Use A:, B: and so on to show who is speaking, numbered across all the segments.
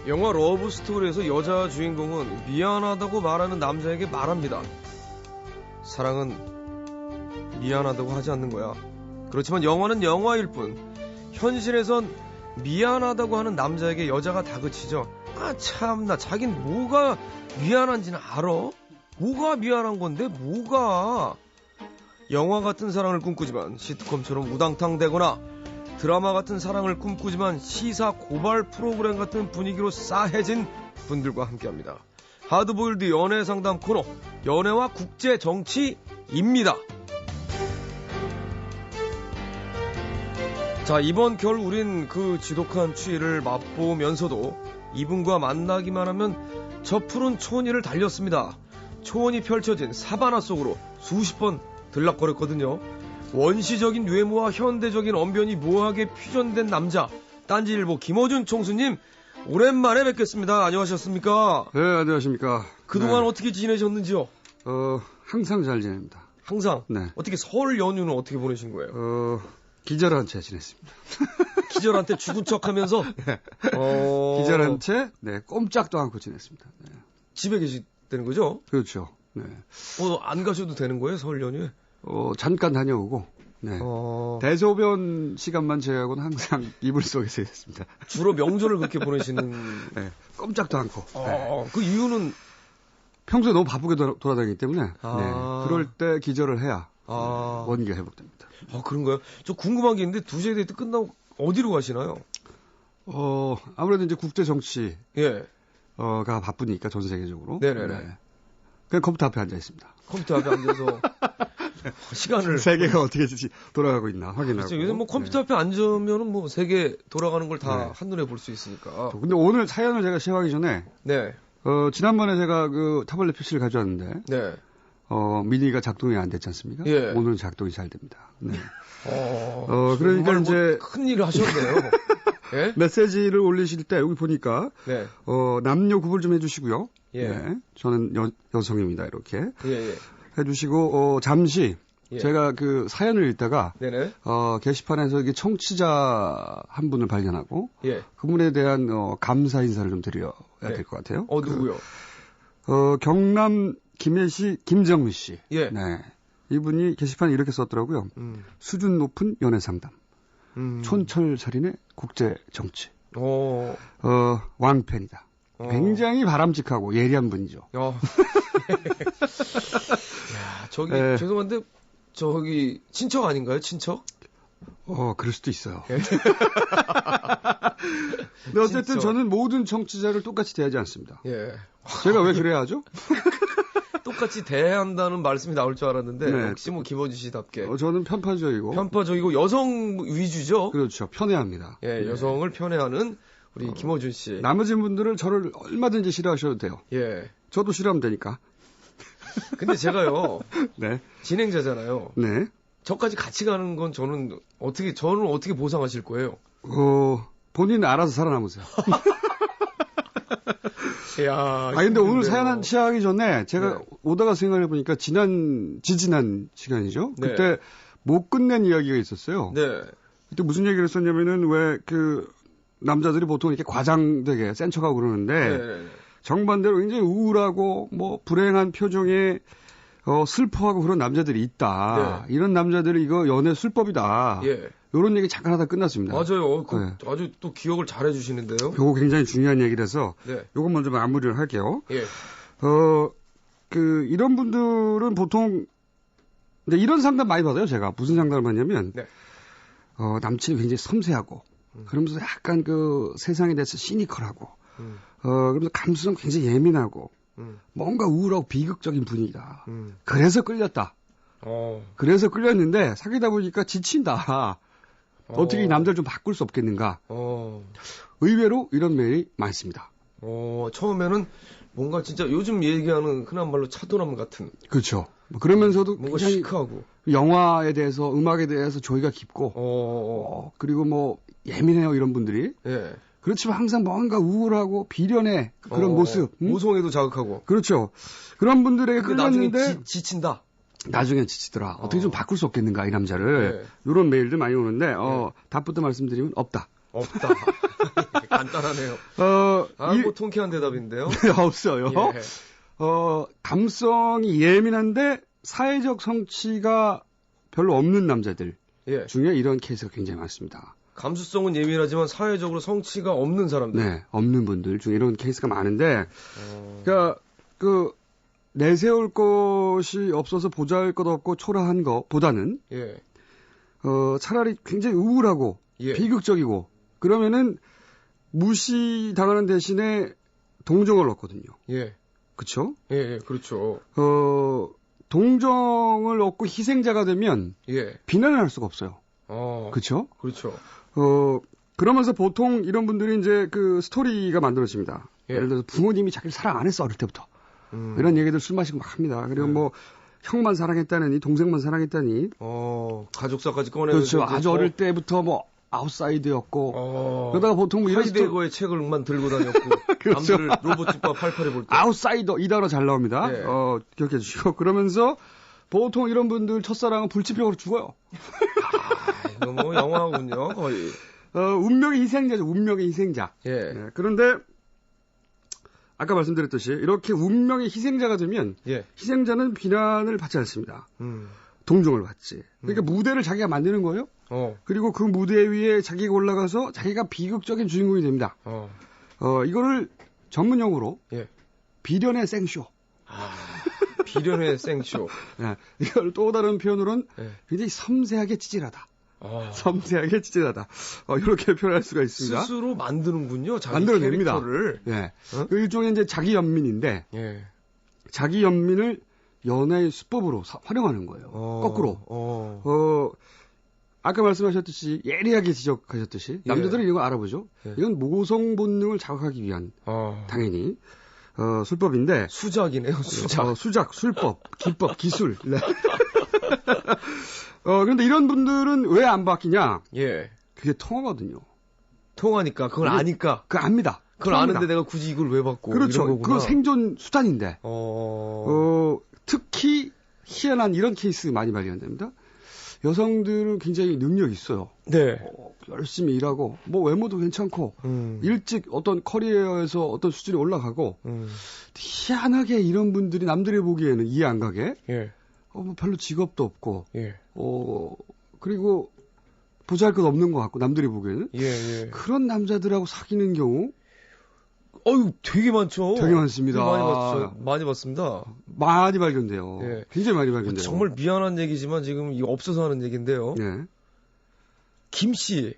A: 영화 러브 스토리에서 여자 주인공은 미안하다고 말하는 남자에게 말합니다. 사랑은 미안하다고 하지 않는 거야. 그렇지만 영화는 영화일 뿐 현실에선 미안하다고 하는 남자에게 여자가 다그치죠. 아 참나 자긴 뭐가 미안한지는 알아? 뭐가 미안한 건데 뭐가? 영화 같은 사랑을 꿈꾸지만 시트콤처럼 우당탕대거나 드라마 같은 사랑을 꿈꾸지만 시사 고발 프로그램 같은 분위기로 싸해진 분들과 함께합니다. 하드보일드 연애 상담 코너 연애와 국제 정치입니다. 자, 이번 겨울 우린 그 지독한 추위를 맛보면서도 이분과 만나기만 하면 저 푸른 초원위를 달렸습니다. 초원이 펼쳐진 사바나 속으로 수십 번 들락거렸거든요. 원시적인 외모와 현대적인 언변이 묘하게 퓨전된 남자, 딴지일보 김어준 총수님 오랜만에 뵙겠습니다. 안녕하셨습니까?
B: 네, 안녕하십니까.
A: 그동안
B: 네.
A: 어떻게 지내셨는지요?
B: 항상 잘 지냅니다.
A: 항상?
B: 네.
A: 어떻게 설 연휴는 어떻게 보내신 거예요?
B: 기절한 채 지냈습니다.
A: 기절한 때 죽은 척하면서?
B: 네. 기절한 채, 네, 꼼짝도 않고 지냈습니다. 네.
A: 집에 계시다는 거죠?
B: 그렇죠. 네.
A: 안 가셔도 되는 거예요, 설 연휴에?
B: 잠깐 다녀오고, 네. 대소변 시간만 제외하고는 항상 이불 속에서 있습니다.
A: 주로 명절을 그렇게 보내시는?
B: 네. 꼼짝도 않고. 네.
A: 그 이유는?
B: 평소에 너무 바쁘게 돌아다니기 때문에, 네. 그럴 때 기절을 해야 원기가 회복됩니다.
A: 그런가요? 저 궁금한 게 있는데 2시에 데이트 끝나고 어디로 가시나요?
B: 아무래도 이제 국제 정치.
A: 예.
B: 가 바쁘니까 전 세계적으로.
A: 네네네.
B: 네. 그냥 컴퓨터 앞에 앉아 있습니다.
A: 컴퓨터 앞에 앉아서 시간을
B: 세계가 어떻게 돌아가고 있나 확인하고.
A: 요즘 뭐 컴퓨터 앞에 앉으면은 뭐 세계 돌아가는 걸 다 한눈에 볼 수 있으니까.
B: 근데 오늘 사연을 제가 시작하기 전에.
A: 네.
B: 지난번에 제가 그 타블렛 PC를 가져왔는데.
A: 네.
B: 미니가 작동이 안 됐지 않습니까?
A: 예.
B: 오늘은 작동이 잘 됩니다. 네. 그러니까 이제.
A: 큰 일을 하셨네요. 예?
B: 메시지를 올리실 때 여기 보니까.
A: 네.
B: 남녀 구분 좀 해주시고요.
A: 예.
B: 네. 저는 여성입니다. 이렇게.
A: 예.
B: 해주시고, 잠시.
A: 예.
B: 제가 그 사연을 읽다가.
A: 네네.
B: 게시판에서 이게 청취자 한 분을 발견하고.
A: 예.
B: 그분에 대한, 감사 인사를 좀 드려야 될 것 같아요.
A: 누구요?
B: 경남 김해시 김정미 씨.
A: 예.
B: 네. 이분이 게시판에 이렇게 썼더라고요. 수준 높은 연애 상담. 촌철살인의 국제 정치. 왕팬이다. 굉장히 바람직하고 예리한 분이죠.
A: 야, 죄송한데 저기 친척 아닌가요? 친척?
B: 그럴 수도 있어요. 근데 어쨌든
A: 친척.
B: 저는 모든 정치자를 똑같이 대하지 않습니다.
A: 예.
B: 제가 왜 그래야 하죠?
A: 똑같이 대한다는 말씀이 나올 줄 알았는데
B: 네.
A: 역시 뭐 김어준 씨답게
B: 저는 편파적이고
A: 여성 위주죠.
B: 그렇죠. 편애합니다.
A: 예,
B: 네.
A: 여성을 편애하는 우리 김어준 씨.
B: 나머지 분들은 저를 얼마든지 싫어하셔도 돼요.
A: 예.
B: 저도 싫어하면 되니까.
A: 근데 제가요.
B: 네.
A: 진행자잖아요.
B: 네.
A: 저까지 같이 가는 건 저는 어떻게 보상하실 거예요?
B: 본인 알아서 살아남으세요.
A: 야,
B: 근데 오늘 사연 시작하기 전에 제가 오다가 생각해 보니까 지지난 시간이죠.
A: 네.
B: 그때 못 끝낸 이야기가 있었어요.
A: 네.
B: 그때 무슨 얘기를 했었냐면은 왜 그 남자들이 보통 이렇게 과장되게 센 척하고 그러는데
A: 네.
B: 정반대로 굉장히 우울하고 뭐 불행한 표정에 슬퍼하고 그런 남자들이 있다.
A: 네.
B: 이런 남자들이 이거 연애 술법이다.
A: 예.
B: 이런 얘기 잠깐 하다 끝났습니다.
A: 맞아요.
B: 네.
A: 아주 또 기억을 잘 해주시는데요.
B: 요거 굉장히 중요한 얘기라서
A: 네.
B: 요거 먼저 마무리를 할게요.
A: 예.
B: 이런 분들은 보통 근데 이런 상담 많이 받아요. 제가 무슨 상담을 받냐면
A: 네.
B: 남친이 굉장히 섬세하고 그러면서 약간 그 세상에 대해서 시니컬하고 그러면서 감수성 굉장히 예민하고 뭔가 우울하고 비극적인 분위기다. 그래서 끌렸다. 그래서 끌렸는데 사귀다 보니까 지친다. 어떻게 이 남자를 좀 바꿀 수 없겠는가. 의외로 이런 메일이 많습니다.
A: 처음에는 뭔가 진짜 요즘 얘기하는 흔한 말로 차도남 같은.
B: 그렇죠. 그러면서도
A: 뭔가
B: 굉장히
A: 시크하고.
B: 영화에 대해서 음악에 대해서 조예가 깊고 그리고 뭐 예민해요 이런 분들이.
A: 예.
B: 그렇지만 항상 뭔가 우울하고 비련해 그런 모습.
A: 모성애도 자극하고.
B: 그렇죠. 그런 분들에게 끌렸는데
A: 나중에 지친다.
B: 나중에 지치더라. 어떻게 좀 바꿀 수 없겠는가 이 남자를.
A: 네.
B: 이런 메일들 많이 오는데 답부터 말씀드리면 없다.
A: 없다. 간단하네요. 뭐 통쾌한 대답인데요.
B: 없어요.
A: 예.
B: 감성이 예민한데 사회적 성취가 별로 없는 남자들
A: 예.
B: 중에 이런 케이스가 굉장히 많습니다.
A: 감수성은 예민하지만 사회적으로 성취가 없는 사람들.
B: 네, 없는 분들 중에 이런 케이스가 많은데, 그러니까 내세울 것이 없어서 보잘것없고 초라한 것보다는
A: 예.
B: 차라리 굉장히 우울하고
A: 예.
B: 비극적이고 그러면은 무시당하는 대신에 동정을 얻거든요.
A: 예.
B: 그렇죠?
A: 예, 그렇죠.
B: 동정을 얻고 희생자가 되면
A: 예.
B: 비난을 할 수가 없어요.
A: 그렇죠.
B: 그렇죠. 그러면서 보통 이런 분들이 이제 그 스토리가 만들어집니다.
A: 예.
B: 예를 들어서 부모님이 자기를 사랑 안 했어 어릴 때부터. 이런 얘기들 술 마시고 막 합니다. 그리고 뭐 형만 사랑했다느니 동생만 사랑했다니.
A: 가족사까지 꺼내서
B: 그렇죠. 아주 어릴 때부터 뭐 아웃사이드였고. 그러다가 보통 뭐 이런
A: 하이데거의 책을만 들고 다녔고.
B: 그렇죠.
A: 남들을 로봇집과 팔팔해 볼 때.
B: 아웃사이더 이 단어 잘 나옵니다.
A: 예.
B: 기억해 주시고 그러면서 보통 이런 분들 첫사랑은 불치병으로 죽어요.
A: 이거 뭐 영화군요 거의.
B: 운명의 희생자죠. 운명의 희생자.
A: 예.
B: 네, 그런데 아까 말씀드렸듯이 이렇게 운명의 희생자가 되면
A: 예.
B: 희생자는 비난을 받지 않습니다. 동정을 받지. 그러니까 무대를 자기가 만드는 거예요. 그리고 그 무대 위에 자기가 올라가서 자기가 비극적인 주인공이 됩니다. 이거를 전문 용어로
A: 예.
B: 비련의 생쇼.
A: 비련의 생쇼.
B: 네, 이걸 또 다른 표현으로는
A: 예.
B: 굉장히 섬세하게 찌질하다. 섬세하게 찌질하다. 이렇게 표현할 수가 있습니다.
A: 스스로 만드는군요. 자기
B: 만들어냅니다.
A: 캐릭터를.
B: 네. 그 일종의 이제 자기 연민인데
A: 예.
B: 자기 연민을 연애의 수법으로 활용하는 거예요. 거꾸로. 아까 말씀하셨듯이 예리하게 지적하셨듯이 남자들은 이런 거 알아보죠.
A: 예.
B: 이건 모성 본능을 자극하기 위한 당연히 술법인데
A: 수작이네요.
B: 수작, 술법, 기법, 기술. 네. 그런데 이런 분들은 왜 안 바뀌냐?
A: 예.
B: 그게 통하거든요.
A: 통하니까 그걸 아니까.
B: 그거 압니다.
A: 그걸
B: 통합니다.
A: 아는데 내가 굳이 이걸 왜 받고
B: 그렇죠.
A: 이런 거구나.
B: 그 생존 수단인데. 특히 희한한 이런 케이스 많이 발견됩니다. 여성들은 굉장히 능력이 있어요.
A: 네.
B: 열심히 일하고 뭐 외모도 괜찮고 일찍 어떤 커리어에서 어떤 수준이 올라가고 희한하게 이런 분들이 남들이 보기에는 이해 안 가게
A: 예.
B: 뭐 별로 직업도 없고
A: 예.
B: 그리고 보잘것 없는 것 같고 남들이 보기에는
A: 예.
B: 그런 남자들하고 사귀는 경우
A: 되게 많죠.
B: 되게 많습니다.
A: 많이 봤습니다.
B: 많이 발견돼요.
A: 예.
B: 굉장히 많이 발견돼요.
A: 정말 미안한 얘기지만 지금 이거 없어서 하는 얘기인데요.
B: 예.
A: 김씨.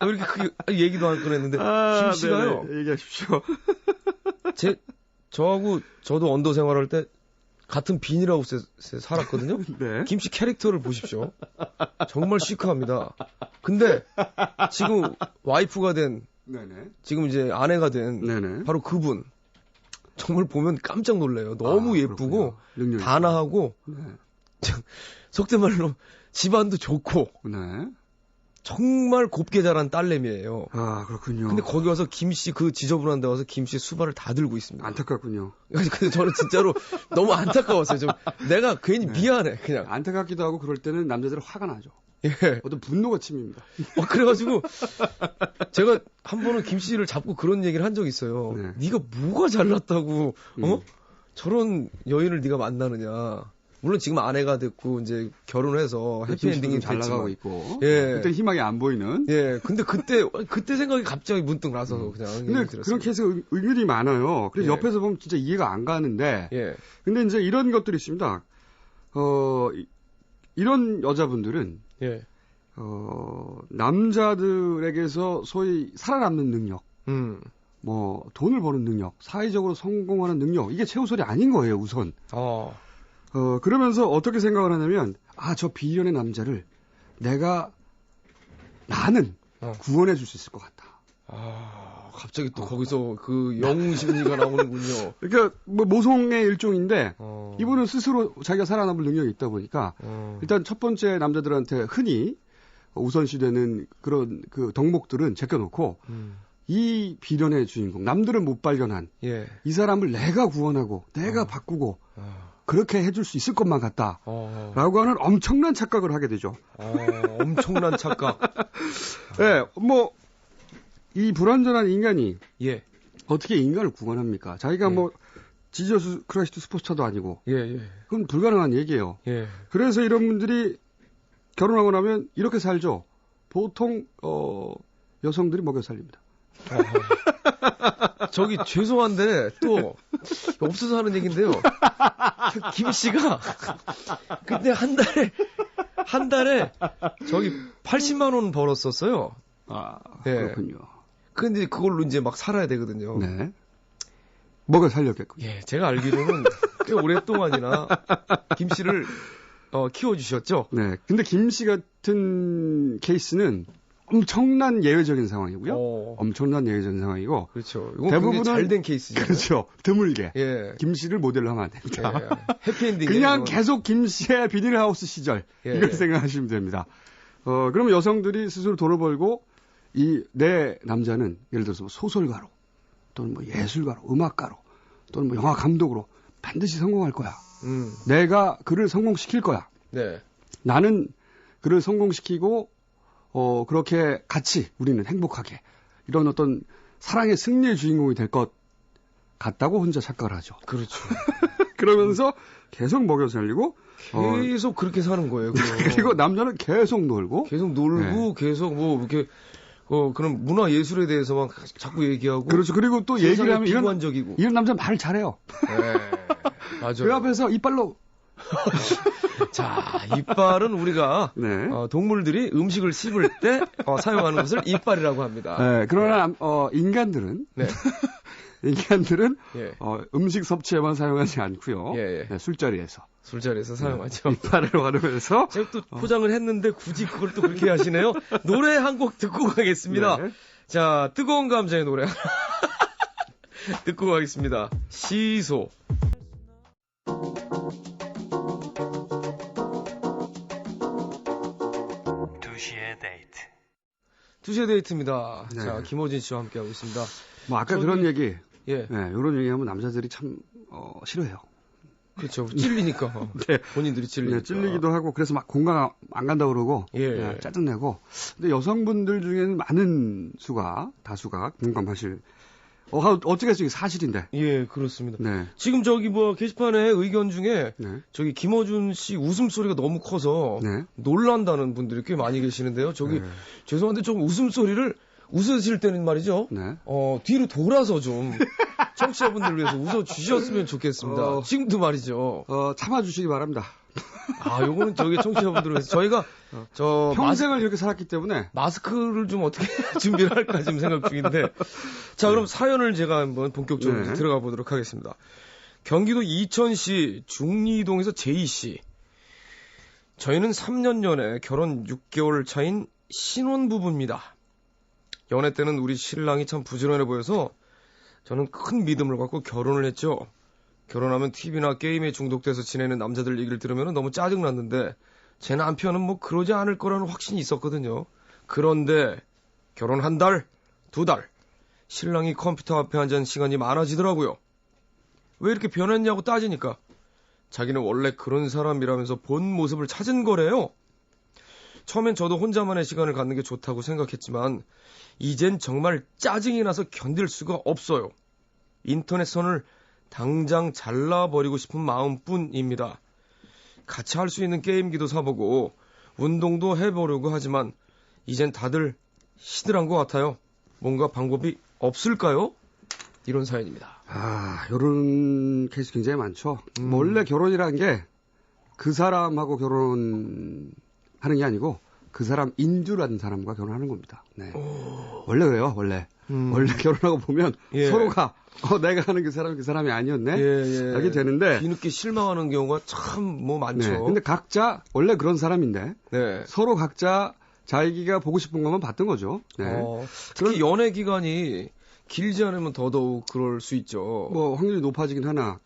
A: 왜 이렇게 크게 얘기도 안 꺼냈는데 김씨가요.
B: 네네. 얘기하십시오.
A: 저도 언더 생활할 때 같은 비닐하우스에 살았거든요.
B: 네.
A: 김씨 캐릭터를 보십시오. 정말 시크합니다. 근데 지금 와이프가 된
B: 네네.
A: 지금 이제 아내가 된
B: 네네.
A: 바로 그분 정말 보면 깜짝 놀래요. 너무 예쁘고 단아하고
B: 네.
A: 속된 말로 집안도 좋고
B: 네.
A: 정말 곱게 자란 딸내미예요.
B: 그렇군요.
A: 근데 거기 와서 김씨 그 지저분한 데 와서 김씨 수발을 다 들고 있습니다.
B: 안타깝군요.
A: 근데 저는 진짜로 너무 안타까웠어요. 내가 괜히 미안해 그냥.
B: 안타깝기도 하고 그럴 때는 남자들은 화가 나죠.
A: 예.
B: 어떤 분노가 침입니다.
A: 그래가지고 제가 한 번은 김씨를 잡고 그런 얘기를 한 적이 있어요.
B: 네.
A: 네가 뭐가 잘났다고 저런 여인을 네가 만나느냐. 물론 지금 아내가 됐고 이제 결혼해서 해피엔딩이
B: 잘 나가고 있고.
A: 예.
B: 그때 희망이 안 보이는.
A: 예. 근데 그때 생각이 갑자기 문득 나서 그냥.
B: 근데 그런 케이스가 은근히 많아요. 그래서
A: 예.
B: 옆에서 보면 진짜 이해가 안 가는데.
A: 예.
B: 근데 이제 이런 것들이 있습니다. 이런 여자분들은
A: 예.
B: 남자들에게서 소위 살아남는 능력, 뭐 돈을 버는 능력, 사회적으로 성공하는 능력, 이게 최우선이 아닌 거예요, 우선. 그러면서 어떻게 생각을 하냐면, 저 비련의 남자를 나는 구원해 줄 수 있을 것 같다.
A: 갑자기 또 거기서 그 영웅 심리가 나오는군요.
B: 그러니까 뭐 모성의 일종인데 이분은 스스로 자기가 살아남을 능력이 있다 보니까 일단 첫 번째 남자들한테 흔히 우선시되는 그런 그 덕목들은 제껴놓고 이 비련의 주인공, 남들은 못 발견한
A: 예.
B: 이 사람을 내가 구원하고 내가 바꾸고 그렇게 해줄 수 있을 것만 같다라고 하는 엄청난 착각을 하게 되죠.
A: 엄청난 착각.
B: 네, 뭐 이 불완전한 인간이
A: 예.
B: 어떻게 인간을 구원합니까? 자기가 뭐 지저스 크라이스트 슈퍼스타도 아니고 그건 불가능한 얘기예요. 그래서 이런 분들이 결혼하고 나면 이렇게 살죠. 보통 여성들이 먹여 살립니다.
A: 저기 죄송한데 또 없어서 하는 얘기인데요. 김 씨가 근데 한 달에 저기 80만 원 벌었었어요.
B: 그렇군요.
A: 근데 그걸로 이제 막 살아야 되거든요.
B: 네. 먹여 살렸겠군요.
A: 예, 제가 알기로는 꽤 오랫동안이나 김 씨를 키워주셨죠.
B: 네. 근데 김 씨 같은 케이스는 엄청난 예외적인 상황이고요. 엄청난 예외적인 상황이고.
A: 그렇죠. 이건 대부분은 잘된 케이스죠.
B: 그렇죠. 드물게. 김 씨를 모델로 하면 안 됩니다.
A: 해피엔딩.
B: 그냥 계속 김 씨의 비닐하우스 시절 이걸 생각하시면 됩니다. 그러면 여성들이 스스로 돈을 벌고 내 남자는 예를 들어서 소설가로 또는 뭐 예술가로, 음악가로 또는 뭐 영화 감독으로 반드시 성공할 거야. 내가 그를 성공시킬 거야.
A: 네.
B: 나는 그를 성공시키고 그렇게 같이 우리는 행복하게 이런 어떤 사랑의 승리의 주인공이 될 것 같다고 혼자 착각을 하죠.
A: 그렇죠.
B: 그러면서 계속 먹여 살리고
A: 계속 그렇게 사는 거예요.
B: 그리고 남자는 계속 놀고
A: 계속 뭐 이렇게 그런 문화 예술에 대해서만 자꾸 얘기하고.
B: 그렇죠. 그리고 또 얘기를 하면 이런 남자 말을 잘해요.
A: 네. 맞아요.
B: 그 앞에서 이빨로.
A: 자, 이빨은 우리가 동물들이 음식을 씹을 때 사용하는 것을 이빨이라고 합니다.
B: 네. 그러나 인간들은 음식 섭취에만 사용하지 않고요. 네, 술자리에서
A: 사용하죠.
B: 이빨을 활용해서.
A: 제가 또 포장을 했는데 굳이 그걸 또 그렇게 하시네요. 노래 한 곡 듣고 가겠습니다. 네. 자, 뜨거운 감정의 노래 듣고 가겠습니다. 시소. 2시의 데이트입니다.
B: 네.
A: 자, 김호진 씨와 함께하고 있습니다.
B: 뭐 아까 그런 얘기, 이런 얘기하면 남자들이 참 싫어해요.
A: 그렇죠. 찔리니까. 본인들이 찔리니까.
B: 찔리기도 하고 그래서 막 공감 안 간다고 그러고 짜증내고. 근데 여성분들 중에는 많은 다수가 공감하실. 어쩌겠어요. 이게 사실인데.
A: 예, 그렇습니다. 지금 저기 게시판에 의견 중에 저기 김어준 씨 웃음소리가 너무 커서 놀란다는 분들이 꽤 많이 계시는데요. 저기 죄송한데 좀 웃음소리를 웃으실 때는 말이죠. 뒤로 돌아서 좀 청취자분들을 위해서 웃어주셨으면 좋겠습니다. 지금도 말이죠.
B: 참아주시기 바랍니다.
A: 요거는 저기 청취자분들을 위해서 저희가
B: 평생을 이렇게 살았기 때문에
A: 마스크를 좀 어떻게 준비를 할까 지금 생각 중인데. 자, 그럼 사연을 제가 한번 본격적으로 들어가 보도록 하겠습니다. 경기도 이천시 중리동에서 제이 씨. 저희는 3년 전에 결혼 6개월 차인 신혼부부입니다. 연애 때는 우리 신랑이 참 부지런해 보여서 저는 큰 믿음을 갖고 결혼을 했죠. 결혼하면 TV나 게임에 중독돼서 지내는 남자들 얘기를 들으면 너무 짜증났는데 제 남편은 그러지 않을 거라는 확신이 있었거든요. 그런데 결혼 한 달, 2달 신랑이 컴퓨터 앞에 앉은 시간이 많아지더라고요. 왜 이렇게 변했냐고 따지니까 자기는 원래 그런 사람이라면서 본 모습을 찾은 거래요. 처음엔 저도 혼자만의 시간을 갖는 게 좋다고 생각했지만 이젠 정말 짜증이 나서 견딜 수가 없어요. 인터넷 선을 당장 잘라버리고 싶은 마음뿐입니다. 같이 할 수 있는 게임기도 사보고 운동도 해보려고 하지만 이젠 다들 시들한 것 같아요. 뭔가 방법이 없을까요? 이런 사연입니다.
B: 이런 케이스 굉장히 많죠. 원래 결혼이라는 게 그 사람하고 결혼하는 게 아니고 그 사람 인주라는 사람과 결혼하는 겁니다. 원래 그래요. 원래 결혼하고 보면 서로가 내가 하는 그 사람이 그 사람이 아니었네. 이렇게 되는데
A: 뒤늦게 실망하는 경우가 참 많죠.
B: 근데 각자 원래 그런 사람인데 서로 각자 자기가 보고 싶은 것만 봤던 거죠.
A: 특히 연애 기간이 길지 않으면 더더욱 그럴 수 있죠.
B: 확률이 높아지긴 하나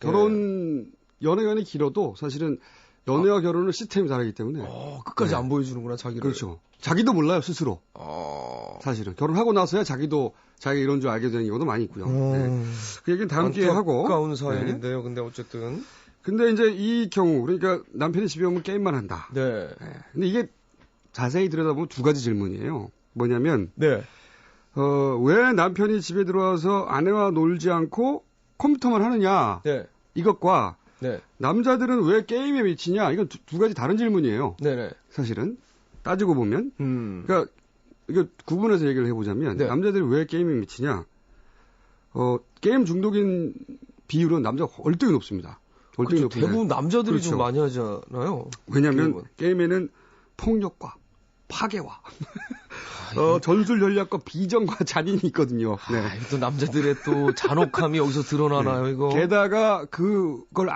B: 연애관이 길어도 사실은 연애와 결혼은 시스템이 다르기 때문에
A: 끝까지 안 보여주는구나 자기를.
B: 그렇죠. 자기도 몰라요 스스로. 사실은 결혼하고 나서야 자기가 이런 줄 알게 되는 경우도 많이 있고요. 그 얘기는 다음 기회에 하고.
A: 안타까운 사연인데요. 근데 어쨌든
B: 근데 이제 이 경우, 그러니까 남편이 집에 오면 게임만 한다.
A: 네.
B: 네. 근데 이게 자세히 들여다보면 두 가지 질문이에요. 뭐냐면,
A: 네.
B: 왜 남편이 집에 들어와서 아내와 놀지 않고 컴퓨터만 하느냐.
A: 네.
B: 이것과
A: 네.
B: 남자들은 왜 게임에 미치냐. 이건 두 가지 다른 질문이에요.
A: 네네.
B: 사실은. 따지고 보면. 그러니까 이거 구분해서 얘기를 해보자면
A: 네.
B: 남자들이 왜 게임에 미치냐. 게임 중독인 비율은 남자가 월등히 높습니다. 월등히
A: 그렇죠.
B: 높은데.
A: 대부분 남자들이
B: 그렇죠.
A: 좀 많이 하잖아요.
B: 왜냐하면 게임에는 폭력과 파괴와 전술 전략과 비전과 잔인이 있거든요. 네.
A: 또 남자들의 또 잔혹함이 여기서 드러나나요,
B: 네.
A: 이거?
B: 게다가 그걸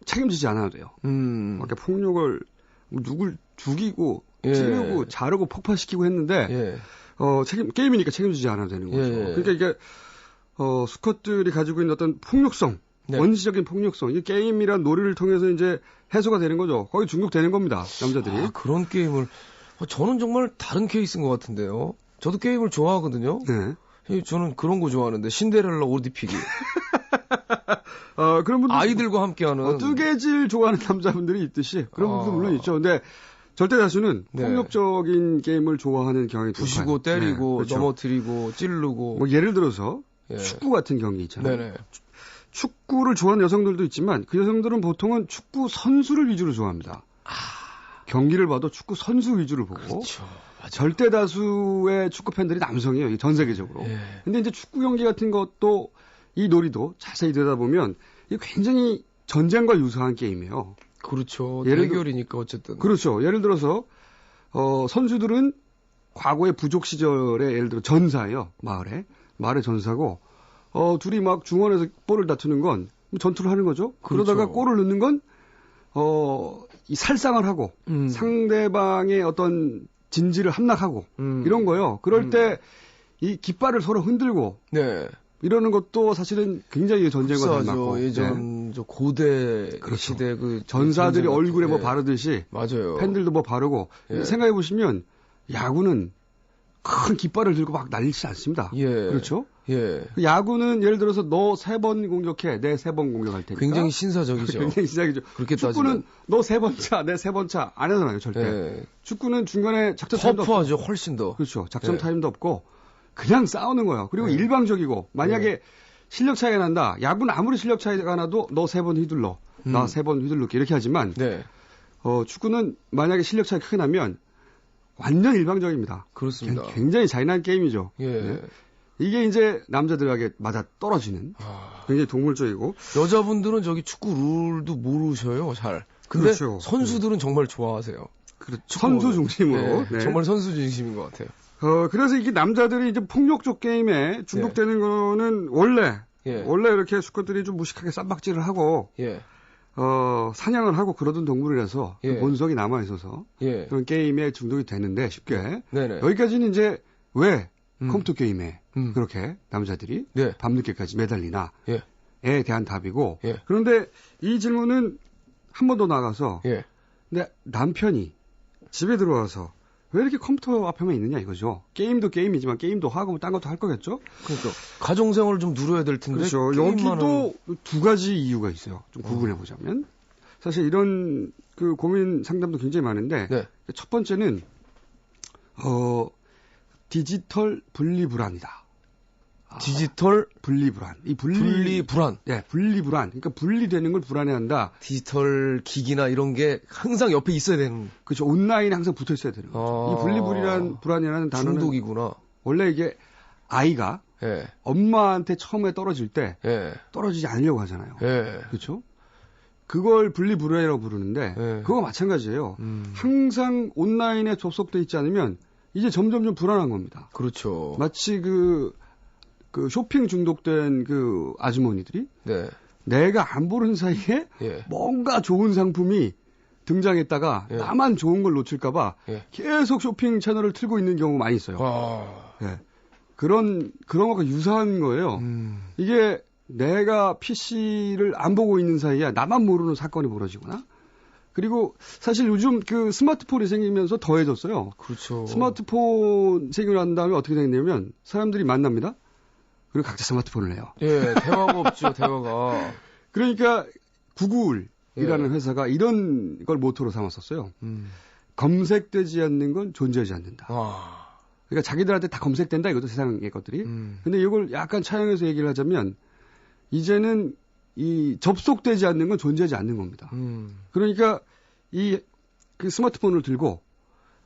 B: 책임지지 않아도 돼요. 그러니까 폭력을 누굴 죽이고 찌르고 자르고 폭파시키고 했는데
A: 예.
B: 게임이니까 책임지지 않아도 되는 거죠.
A: 예.
B: 그러니까 이게 수컷들이 가지고 있는 어떤 폭력성,
A: 네.
B: 원시적인 폭력성, 이 게임이란 놀이를 통해서 이제 해소가 되는 거죠. 거의 중독되는 겁니다. 남자들이.
A: 아, 그런 게임을 저는 정말 다른 케이스인 것 같은데요. 저도 게임을 좋아하거든요.
B: 네.
A: 저는 그런 거 좋아하는데 신데렐라 옷 입히기.
B: 그런 분들
A: 아이들과 함께하는
B: 뜨개질 좋아하는 남자분들이 있듯이 그런 분도 물론 있죠. 근데 절대 다수는
A: 네.
B: 폭력적인 게임을 좋아하는 경향이
A: 부시고 때리고
B: 네, 그렇죠.
A: 넘어뜨리고 찌르고.
B: 뭐 예를 들어서
A: 예.
B: 축구 같은 경기 있잖아요.
A: 네네.
B: 축구를 좋아하는 여성들도 있지만 그 여성들은 보통은 축구 선수를 위주로 좋아합니다. 경기를 봐도 축구 선수 위주로 보고.
A: 그렇죠.
B: 절대 다수의 축구 팬들이 남성이에요. 전 세계적으로.
A: 예.
B: 근데 이제 축구 경기 같은 것도 이 놀이도 자세히 들여다보면 이게 굉장히 전쟁과 유사한 게임이에요.
A: 그렇죠.
B: 예를
A: 대결이니까 어쨌든.
B: 그렇죠. 예를 들어서 선수들은 과거의 부족 시절에 예를 들어 전사예요. 마을의 전사고 둘이 막 중원에서 볼을 다투는 건 전투를 하는 거죠.
A: 그렇죠.
B: 그러다가 골을 넣는 건 이 살상을 하고 상대방의 어떤 진지를 함락하고 이런 거요. 그럴 때 이 깃발을 서로 흔들고
A: 네.
B: 이러는 것도 사실은 굉장히 전쟁과 닮았고
A: 예전 저 고대
B: 그렇죠.
A: 시대 그
B: 전사들이 얼굴에 뭐
A: 예.
B: 바르듯이
A: 맞아요.
B: 팬들도 뭐 바르고
A: 예.
B: 생각해 보시면 야구는 큰 깃발을 들고 막 날리지 않습니다.
A: 예.
B: 그렇죠?
A: 예.
B: 야구는 예를 들어서 너 3번 공격해, 내 3번 공격할 테니까.
A: 굉장히 신사적이죠.
B: 굉장히 신사적이죠.
A: 그렇게
B: 축구는
A: 따지면.
B: 너 3번 차, 내 3번 차 안 하잖아요, 절대.
A: 예.
B: 축구는 중간에 작전 타임도 없고.
A: 터프하죠, 훨씬 더.
B: 그렇죠. 작전
A: 예.
B: 타임도 없고 그냥 싸우는 거예요. 그리고
A: 예.
B: 일방적이고 만약에 실력 차이가 난다. 야구는 아무리 실력 차이가 나도 너 3번 휘둘러. 나 3번 휘둘러게 이렇게 하지만
A: 네.
B: 축구는 만약에 실력 차이가 크게 나면 완전 일방적입니다.
A: 그렇습니다.
B: 굉장히 잔인한 게임이죠.
A: 예.
B: 네. 이게 이제 남자들에게 맞아 떨어지는 굉장히 동물적이고
A: 여자분들은 저기 축구 룰도 모르셔요, 잘. 근데
B: 그렇죠.
A: 선수들은 정말 좋아하세요.
B: 선수 중심으로.
A: 네. 정말 선수 중심인 것 같아요.
B: 그래서 이게 남자들이 이제 폭력적 게임에 중독되는 거는 원래 이렇게 수컷들이 좀 무식하게 쌈박질을 하고 사냥을 하고 그러던 동물이라서 그 본성이 남아 있어서 그런 게임에 중독이 되는데 쉽게 여기까지는 이제 왜 컴퓨터 게임에 그렇게 남자들이 밤늦게까지 매달리나에 대한 답이고 그런데 이 질문은 한 번 더 나가서 근데 남편이 집에 들어와서 왜 이렇게 컴퓨터 앞에만 있느냐 이거죠. 게임도 게임이지만 게임도 하고 딴 것도 할 거겠죠.
A: 그러니까 가정생활을 좀 누려야 될 텐데.
B: 그렇죠. 여기도 두 가지 이유가 있어요. 좀 구분해 보자면 사실 이런 그 고민 상담도 굉장히 많은데 첫 번째는 디지털 분리불안이다.
A: 디지털
B: 분리불안. 이
A: 분리불안.
B: 네, 분리불안. 그러니까 분리되는 걸 불안해한다.
A: 디지털 기기나 이런 게 항상 옆에 있어야 되는.
B: 그렇죠. 온라인에 항상 붙어 있어야 되는 거죠. 이 분리불안이라는 단어는
A: 중독이구나.
B: 원래 이게 아이가 엄마한테 처음에 떨어질 때 떨어지지 않으려고 하잖아요. 그렇죠? 그걸 분리불안이라고 부르는데 그거 마찬가지예요. 항상 온라인에 접속돼 있지 않으면 이제 점점 불안한 겁니다.
A: 그렇죠.
B: 마치 그 쇼핑 중독된 그 아주머니들이 내가 안 보는 사이에 뭔가 좋은 상품이 등장했다가 나만 좋은 걸 놓칠까봐 계속 쇼핑 채널을 틀고 있는 경우가 많이 있어요. 그런 것과 유사한 거예요. 이게 내가 PC를 안 보고 있는 사이에 나만 모르는 사건이 벌어지거나 그리고 사실 요즘 그 스마트폰이 생기면서 더해졌어요.
A: 그렇죠.
B: 스마트폰 생기고 난 다음에 어떻게 됐냐면 사람들이 만납니다. 그리고 각자 스마트폰을 해요.
A: 대화가 없죠, 대화가.
B: 그러니까 구글이라는
A: 예.
B: 회사가 이런 걸 모토로 삼았었어요. 검색되지 않는 건 존재하지 않는다. 그러니까 자기들한테 다 검색된다 이것도 세상의 것들이. 근데 이걸 약간 차용해서 얘기를 하자면 이제는 이 접속되지 않는 건 존재하지 않는 겁니다. 그러니까 그 스마트폰을 들고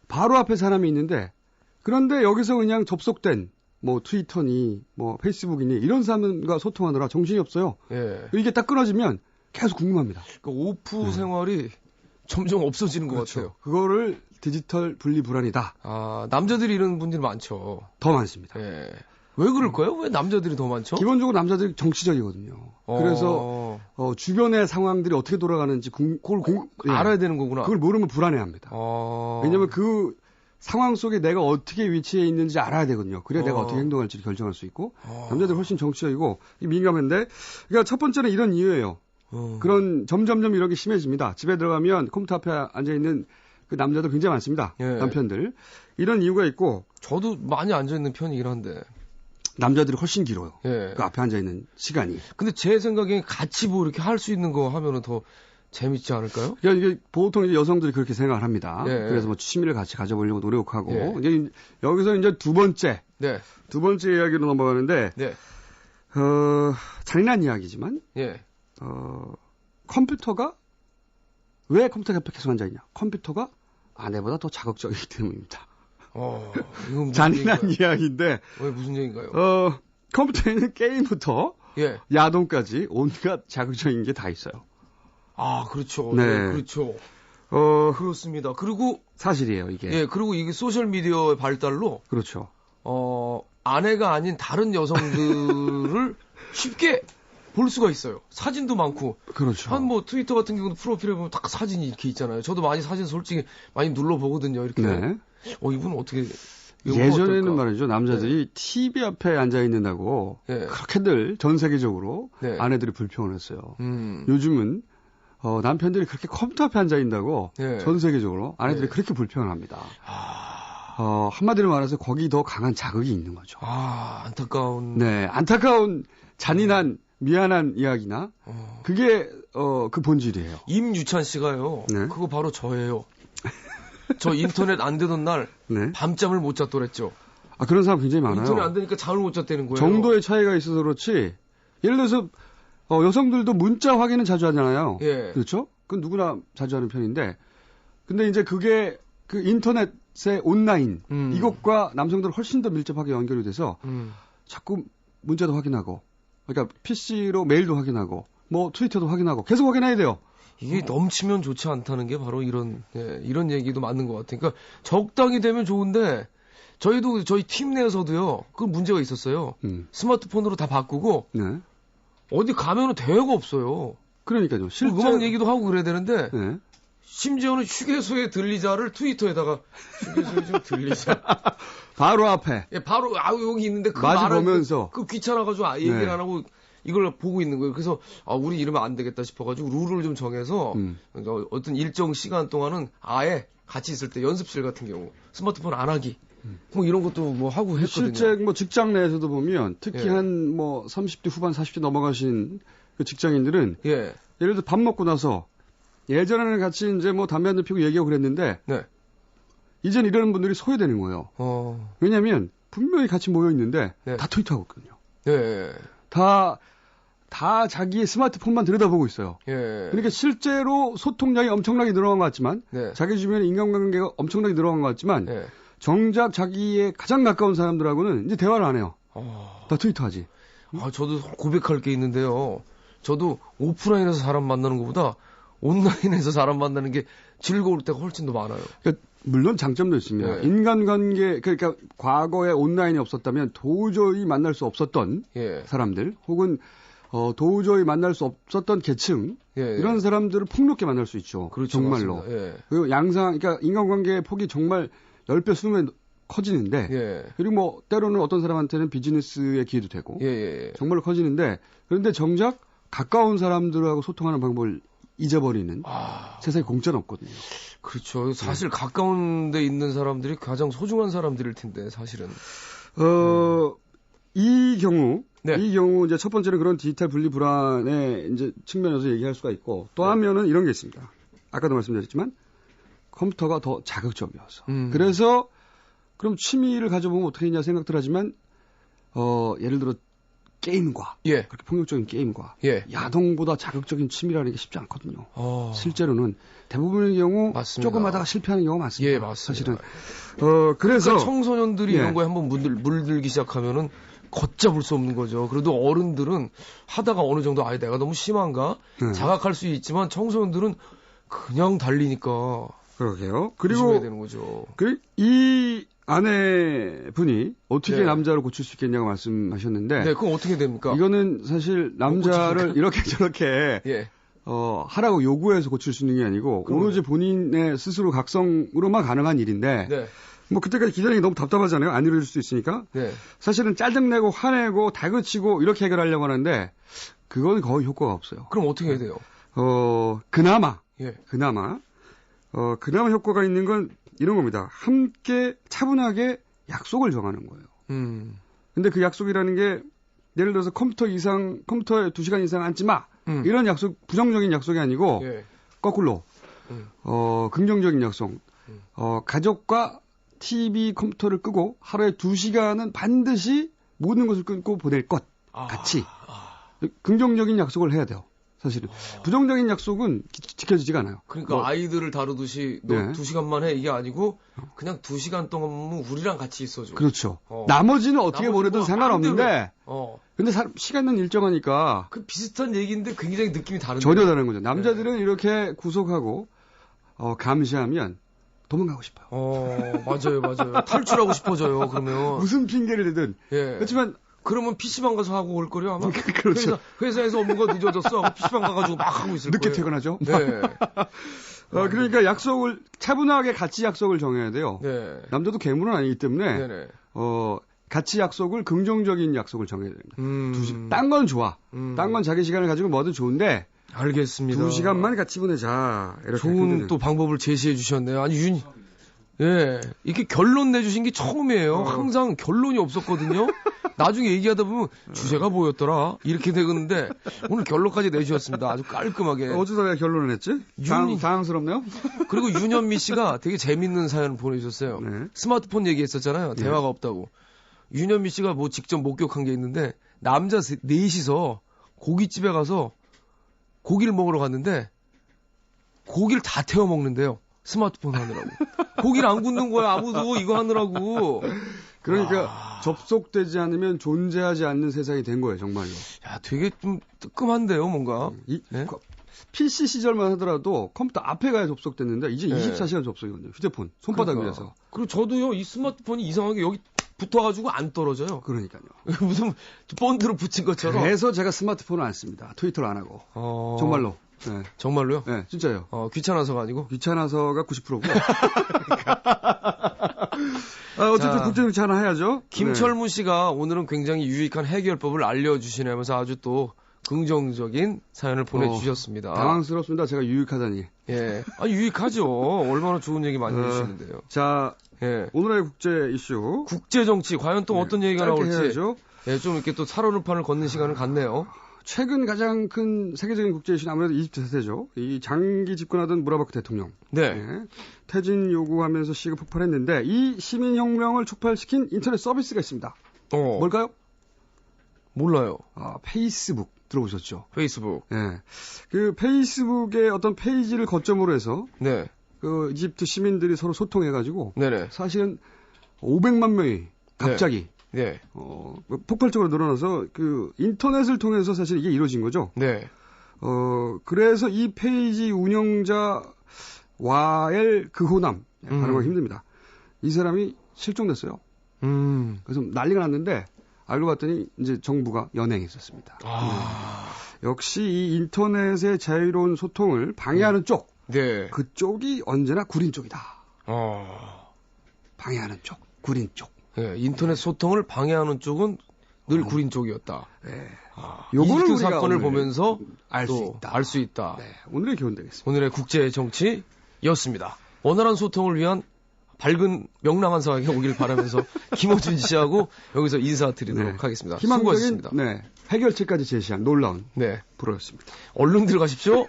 B: 바로 앞에 사람이 있는데 그런데 여기서 그냥 접속된 뭐 트위터니 뭐 페이스북이니 이런 사람과 소통하느라 정신이 없어요.
A: 예.
B: 이게 딱 끊어지면 계속 궁금합니다.
A: 그러니까 오프 생활이 점점 없어지는 것
B: 그렇죠.
A: 같아요.
B: 그거를 디지털 분리 불안이다.
A: 남자들이 이런 분들이 많죠.
B: 더 많습니다.
A: 예. 왜 그럴까요? 왜 남자들이 더 많죠?
B: 기본적으로 남자들이 정치적이거든요. 그래서 주변의 상황들이 어떻게 돌아가는지 그걸
A: 알아야 되는 거구나.
B: 그걸 모르면 불안해합니다. 왜냐하면 그 상황 속에 내가 어떻게 위치해 있는지 알아야 되거든요. 그래야 내가 어떻게 행동할지 결정할 수 있고 남자들이 훨씬 정치적이고 민감한데 그러니까 첫 번째는 이런 이유예요. 그런 점점점 이런 게 심해집니다. 집에 들어가면 컴퓨터 앞에 앉아있는 그 남자들 굉장히 많습니다.
A: 예.
B: 남편들. 이런 이유가 있고
A: 저도 많이 앉아있는 편이긴 한데
B: 남자들이 훨씬 길어요.
A: 예.
B: 그 앞에 앉아있는 시간이.
A: 근데 제 생각엔 같이 뭐 이렇게 할 수 있는 거 하면은 더 재밌지 않을까요?
B: 그러니까 이게 보통 이제 여성들이 그렇게 생각을 합니다.
A: 예.
B: 그래서 뭐 취미를 같이 가져보려고 노력하고
A: 예.
B: 이제 여기서 이제 두 번째 이야기로 넘어가는데
A: 네.
B: 잔인한 이야기지만
A: 예.
B: 컴퓨터가 왜 컴퓨터 옆에 계속 앉아있냐? 컴퓨터가 아내보다 더 자극적이기 때문입니다.
A: 이건
B: 잔인한
A: 얘기인가요?
B: 이야기인데
A: 왜 무슨 얘기인가요?
B: 컴퓨터에는 게임부터
A: 예.
B: 야동까지 온갖 자극적인 게 다 있어요.
A: 그렇죠.
B: 네.
A: 네, 그렇죠. 그렇습니다. 그리고
B: 사실이에요, 이게.
A: 예, 그리고 이게 소셜 미디어의 발달로
B: 그렇죠.
A: 아내가 아닌 다른 여성들을 쉽게 볼 수가 있어요. 사진도 많고.
B: 그렇죠.
A: 한 뭐 트위터 같은 경우도 프로필에 보면 딱 사진이 이렇게 있잖아요. 저도 많이 사진 솔직히 많이 눌러보거든요. 이렇게.
B: 네.
A: 이분은 어떻게.
B: 예전에는
A: 어떨까?
B: 말이죠. 남자들이 TV 앞에 앉아 있는다고 그렇게들 전 세계적으로 아내들이 불평을 했어요. 요즘은 남편들이 그렇게 컴퓨터 앞에 앉아 있다고 전 세계적으로 아내들이 그렇게 불평을 합니다. 한마디로 말해서 거기 더 강한 자극이 있는 거죠.
A: 안타까운.
B: 네, 안타까운 잔인한 미안한 이야기나 그게 그 본질이에요.
A: 임유찬 씨가요.
B: 네.
A: 그거 바로 저예요. 저 인터넷 안 되던 날 밤잠을 못 잤더랬죠.
B: 그런 사람 굉장히 많아요.
A: 인터넷 안 되니까 잠을 못 잤다는 거예요.
B: 정도의 차이가 있어서 그렇지. 예를 들어서 여성들도 문자 확인은 자주 하잖아요.
A: 예.
B: 그렇죠? 그건 누구나 자주 하는 편인데 근데 이제 그게 그 인터넷의 온라인 이것과 남성들은 훨씬 더 밀접하게 연결이 돼서 자꾸 문자도 확인하고 그러니까 PC로 메일도 확인하고 뭐 트위터도 확인하고 계속 확인해야 돼요.
A: 이게 넘치면 좋지 않다는 게 바로 이런 얘기도 맞는 것 같아요. 그러니까 적당히 되면 좋은데 저희 팀 내에서도요. 그 문제가 있었어요. 스마트폰으로 다 바꾸고
B: 네.
A: 어디 가면은 대화가 없어요.
B: 그러니까요. 실제
A: 음악 얘기도 하고 그래야 되는데
B: 네.
A: 심지어는 휴게소에 들리자를 트위터에다가 휴게소에 좀 들리자.
B: 바로 앞에.
A: 예, 바로 여기 있는데 그
B: 마주
A: 말을
B: 보면서
A: 그 귀찮아가지고 얘기를 안 하고 이걸 보고 있는 거예요. 그래서 우리 이러면 안 되겠다 싶어가지고 룰을 좀 정해서 그러니까 어떤 일정 시간 동안은 아예 같이 있을 때 연습실 같은 경우 스마트폰 안 하기 뭐 이런 것도 뭐 하고 했거든요.
B: 실제 뭐 직장 내에서도 보면 특히 한 뭐 30대 후반 40대 넘어가신 그 직장인들은 예를 들어 밥 먹고 나서 예전에는 같이 이제 뭐 담배 한잔 피우고 얘기하고 그랬는데 이젠 이러는 분들이 소외되는 거예요. 왜냐하면 분명히 같이 모여 있는데 다 트위터하고 있거든요. 다 자기의 스마트폰만 들여다보고 있어요. 그러니까 실제로 소통량이 엄청나게 늘어난 것 같지만 자기 주변에 인간관계가 엄청나게 늘어난 것 같지만 정작 자기의 가장 가까운 사람들하고는 이제 대화를 안 해요. 다 트위터하지.
A: 저도 고백할 게 있는데요. 저도 오프라인에서 사람 만나는 것보다 온라인에서 사람 만나는 게 즐거울 때가 훨씬 더 많아요.
B: 그러니까 물론 장점도 있습니다. 인간관계 그러니까 과거에 온라인이 없었다면 도저히 만날 수 없었던 사람들 혹은 도저히 만날 수 없었던 계층 이런 사람들을 폭넓게 만날 수 있죠.
A: 그렇죠,
B: 정말로. 그리고 그러니까 인간관계의 폭이 정말 10배 20배 커지는데 그리고 뭐 때로는 어떤 사람한테는 비즈니스의 기회도 되고 정말로 커지는데 그런데 정작 가까운 사람들하고 소통하는 방법을 잊어버리는 세상에 공짜는 없거든요.
A: 그렇죠. 사실 가까운 데 있는 사람들이 가장 소중한 사람들일 텐데 사실은.
B: 이 경우
A: 네.
B: 이제 첫 번째는 그런 디지털 분리 불안의 이제 측면에서 얘기할 수가 있고 또 한 면은 이런 게 있습니다. 아까도 말씀드렸지만 컴퓨터가 더 자극적이어서 그래서 그럼 취미를 가져보면 어떻게 했냐 생각들 하지만 예를 들어 게임과
A: 예.
B: 그렇게 폭력적인 게임과
A: 예.
B: 야동보다 자극적인 취미라는 게 쉽지 않거든요. 실제로는 대부분의 경우
A: 맞습니다.
B: 조금 하다가 실패하는 경우가 많습니다.
A: 예, 맞습니다.
B: 사실은 그래서
A: 그러니까 청소년들이
B: 예.
A: 이런 거에 한번 물들기 시작하면은 걷잡을 수 없는 거죠. 그래도 어른들은 하다가 어느 정도 내가 너무 심한가 자각할 수 있지만 청소년들은 그냥 달리니까
B: 그러게요.
A: 조심해야 되는 거죠.
B: 이 아내분이 어떻게
A: 네.
B: 남자를 고칠 수 있겠냐고 말씀하셨는데
A: 네, 그럼 어떻게 됩니까?
B: 이거는 사실 남자를 이렇게 저렇게
A: 예.
B: 하라고 요구해서 고칠 수 있는 게 아니고 오로지 본인의 스스로 각성으로만 가능한 일인데
A: 네.
B: 뭐 그때까지 기다리기 너무 답답하잖아요. 안 이루어질 수 있으니까.
A: 네.
B: 사실은 짜증내고 화내고 다그치고 이렇게 해결하려고 하는데 그건 거의 효과가 없어요.
A: 그럼 어떻게 해야 돼요?
B: 그나마
A: 예.
B: 그나마 효과가 있는 건 이런 겁니다. 함께 차분하게 약속을 정하는 거예요. 근데 그 약속이라는 게 예를 들어서 컴퓨터에 2시간 이상 앉지 마. 이런 약속, 부정적인 약속이 아니고
A: 예.
B: 거꾸로 긍정적인 약속. 가족과 TV, 컴퓨터를 끄고 하루에 2시간은 반드시 모든 것을 끊고 보낼 것 같이 긍정적인 약속을 해야 돼요. 사실은 부정적인 약속은 지켜지지가 않아요.
A: 그러니까 아이들을 다루듯이 너
B: 네.
A: 2시간만 해 이게 아니고 그냥 2시간 동안 우리랑 같이 있어줘.
B: 그렇죠. 나머지는 어떻게 보내든 상관없는데 근데 시간은 일정하니까
A: 그 비슷한 얘기인데 굉장히 느낌이 다른데.
B: 전혀 다른 거죠. 남자들은 이렇게 구속하고 감시하면 도망가고 싶어요.
A: 맞아요. 탈출하고 싶어져요. 그러면
B: 무슨 핑계를 대든.
A: 예.
B: 그렇지만
A: 그러면 PC방 가서 하고 올 거려 아마.
B: 그렇죠.
A: 회사에서 업무가 늦어졌어. PC방 가가지고 막 하고 있을
B: 늦게
A: 거예요.
B: 퇴근하죠.
A: 네.
B: 그러니까 약속을 차분하게 같이 약속을 정해야 돼요.
A: 네.
B: 남자도 괴물은 아니기 때문에
A: 네네.
B: 같이 약속을 긍정적인 약속을 정해야 됩니다. 딴 건 좋아. 딴 건 자기 시간을 가지고 뭐든 좋은데
A: 알겠습니다.
B: 2시간만 같이 보내자. 이렇게
A: 좋은 또 방법을 제시해 주셨네요. 아니 예, 이렇게 결론 내주신 게 처음이에요. 항상 결론이 없었거든요. 나중에 얘기하다 보면 주제가 뭐였더라? 이렇게 되는데 오늘 결론까지 내주셨습니다. 아주 깔끔하게.
B: 어디서 결론을 했지? 당황스럽네요.
A: 그리고 윤현미 씨가 되게 재밌는 사연을 보내주셨어요.
B: 네.
A: 스마트폰 얘기했었잖아요. 대화가 없다고. 윤현미 씨가 뭐 직접 목격한 게 있는데 남자 넷이서 고깃집에 가서 고기를 먹으러 갔는데 고기를 다 태워 먹는데요. 스마트폰 하느라고. 고기를 안 굽는 거야. 아무도 이거 하느라고.
B: 그러니까 접속되지 않으면 존재하지 않는 세상이 된 거예요. 정말로.
A: 야, 되게 좀 뜨끔한데요. 뭔가.
B: 네? PC 시절만 하더라도 컴퓨터 앞에 가야 접속됐는데 이제 24시간 접속이거든요. 휴대폰. 손바닥 위에서.
A: 그리고 저도요. 이 스마트폰이 이상하게 여기 붙어가지고 안 떨어져요.
B: 그러니까요.
A: 무슨 본드로 붙인 것처럼.
B: 그래서 제가 스마트폰을 안 씁니다. 트위터를 안 하고. 정말로. 네.
A: 정말로요?
B: 네, 진짜요.
A: 귀찮아서가 아니고?
B: 귀찮아서가 90%고. 어쨌든 국제정치 하나 해야죠.
A: 김철무 씨가 오늘은 굉장히 유익한 해결법을 알려주시면서 아주 또 긍정적인 사연을 보내주셨습니다.
B: 당황스럽습니다. 제가 유익하다니.
A: 예. 유익하죠. 얼마나 좋은 얘기 많이 해주시는데요.
B: 자, 오늘의 국제 이슈.
A: 국제 정치, 과연 또 어떤 얘기가 나올지.
B: 해야죠.
A: 예, 좀 이렇게 또 살얼음판을 걷는 시간을 갖네요.
B: 최근 가장 큰 세계적인 국제 이슈는 아무래도 이집트 사태죠. 이 장기 집권하던 무라바크 대통령.
A: 네.
B: 퇴진 요구하면서 시가 폭발했는데 이 시민혁명을 촉발시킨 인터넷 서비스가 있습니다. 뭘까요?
A: 몰라요.
B: 페이스북 들어보셨죠?
A: 페이스북.
B: 네. 그 페이스북의 어떤 페이지를 거점으로 해서
A: 네.
B: 그 이집트 시민들이 서로 소통해가지고
A: 네네.
B: 사실은 500만 명이 갑자기
A: 네.
B: 폭발적으로 늘어나서 그 인터넷을 통해서 사실 이게 이루어진 거죠.
A: 네.
B: 그래서 이 페이지 운영자 와엘 그호남 발음하기 힘듭니다. 이 사람이 실종됐어요. 그래서 난리가 났는데 알고 봤더니 이제 정부가 연행했었습니다. 역시 이 인터넷의 자유로운 소통을 방해하는 쪽,
A: 네.
B: 그쪽이 언제나 구린 쪽이다. 방해하는 쪽, 구린 쪽.
A: 네, 인터넷 소통을 방해하는 쪽은 늘 구린 쪽이었다.
B: 네.
A: 요거를 사건을 보면서
B: 알 수 있다.
A: 네,
B: 오늘의 교훈 되겠습니다.
A: 오늘의 국제 정치였습니다. 원활한 소통을 위한 밝은 명랑한 사회가 오길 바라면서 김호준 씨하고 여기서 인사드리도록
B: 네.
A: 하겠습니다.
B: 희망적인
A: 수고하셨습니다.
B: 네, 해결책까지 제시한 놀라운
A: 네.
B: 프로였습니다.
A: 얼른 들어가십시오.